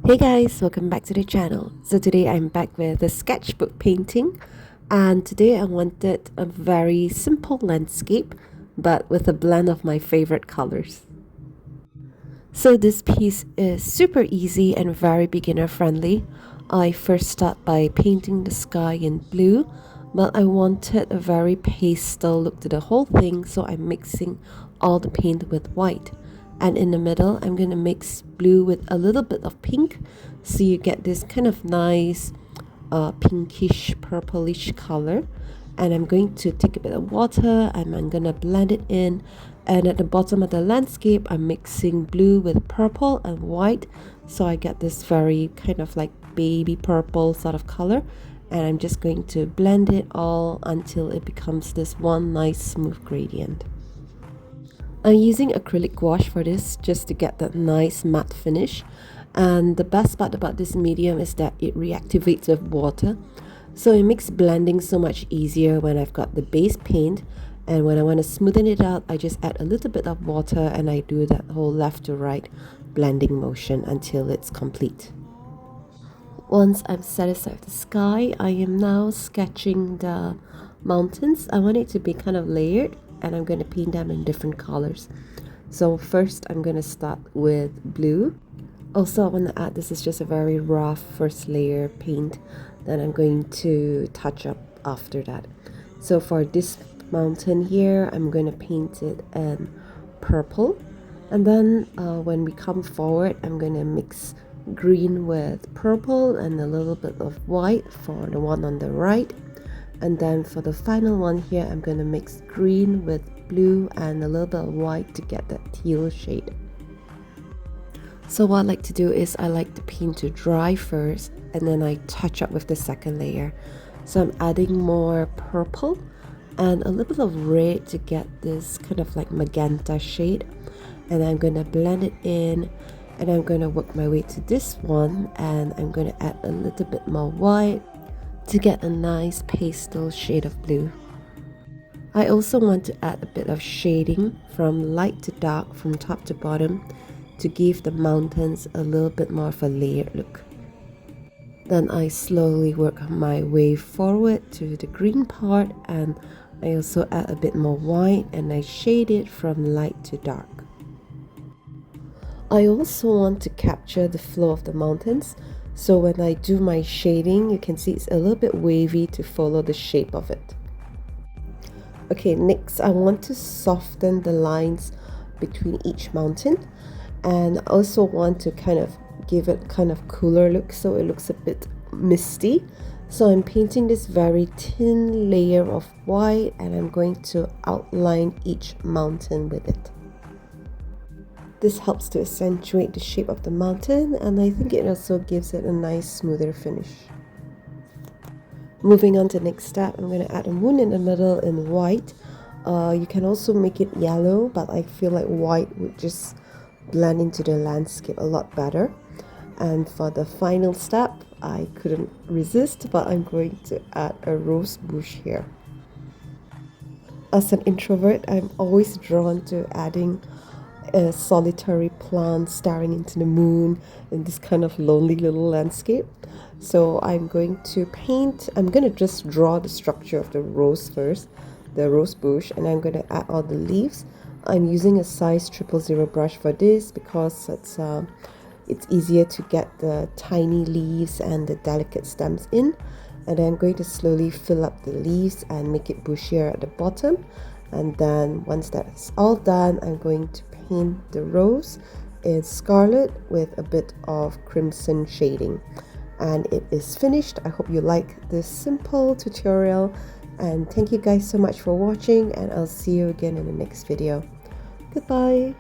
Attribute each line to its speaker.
Speaker 1: Hey guys, welcome back to the channel. So today I'm back with a sketchbook painting, and today I wanted a very simple landscape but with a blend of my favorite colors. So this piece is super easy and very beginner friendly. I first start by painting the sky in blue, but I wanted a very pastel look to the whole thing, so I'm mixing all the paint with white. And in the middle, I'm going to mix blue with a little bit of pink, so you get this kind of nice pinkish purplish color. And I'm going to take a bit of water and I'm going to blend it in, and at the bottom of the landscape I'm mixing blue with purple and white, so I get this very kind of like baby purple sort of color, and I'm just going to blend it all until it becomes this one nice smooth gradient. I'm using acrylic gouache for this just to get that nice matte finish, and the best part about this medium is that it reactivates with water, so it makes blending so much easier when I've got the base paint, and when I want to smoothen it out I just add a little bit of water and I do that whole left to right blending motion until it's complete. Once I'm satisfied with the sky, I am now sketching the mountains. I want it to be kind of layered, and I'm going to paint them in different colors. So first I'm going to start with blue. Also, I want to add, this is just a very rough first layer paint that I'm going to touch up after that. So for this mountain here, I'm going to paint it in purple, and then when we come forward I'm going to mix green with purple and a little bit of white for the one on the right, and then for the final one here I'm going to mix green with blue and a little bit of white to get that teal shade. So what I like to do is I like the paint to dry first and then I touch up with the second layer. So I'm adding more purple and a little bit of red to get this kind of like magenta shade, and I'm going to blend it in, and I'm going to work my way to this one and I'm going to add a little bit more white to get a nice pastel shade of blue. I also want to add a bit of shading from light to dark from top to bottom to give the mountains a little bit more of a layered look. Then I slowly work my way forward to the green part, and I also add a bit more white and I shade it from light to dark. I also want to capture the flow of the mountains, so when I do my shading you can see it's a little bit wavy to follow the shape of it. Okay, next I want to soften the lines between each mountain, and I also want to kind of give it kind of cooler look so it looks a bit misty. So I'm painting this very thin layer of white and I'm going to outline each mountain with it. This helps to accentuate the shape of the mountain, and I think it also gives it a nice smoother finish. Moving on to the next step, I'm going to add a moon in the middle in white. You can also make it yellow, but I feel like white would just blend into the landscape a lot better. And for the final step, I couldn't resist, but I'm going to add a rose bush here. As an introvert, I'm always drawn to adding a solitary plant staring into the moon in this kind of lonely little landscape. So I'm going to just draw the structure of the rose first, the rose bush, and I'm going to add all the leaves. I'm using a size 000 brush for this because it's easier to get the tiny leaves and the delicate stems in. And then I'm going to slowly fill up the leaves and make it bushier at the bottom. And then once that's all done, I'm going to paint the rose in scarlet with a bit of crimson shading. And it is finished. I hope you like this simple tutorial, and thank you guys so much for watching, and I'll see you again in the next video. Goodbye.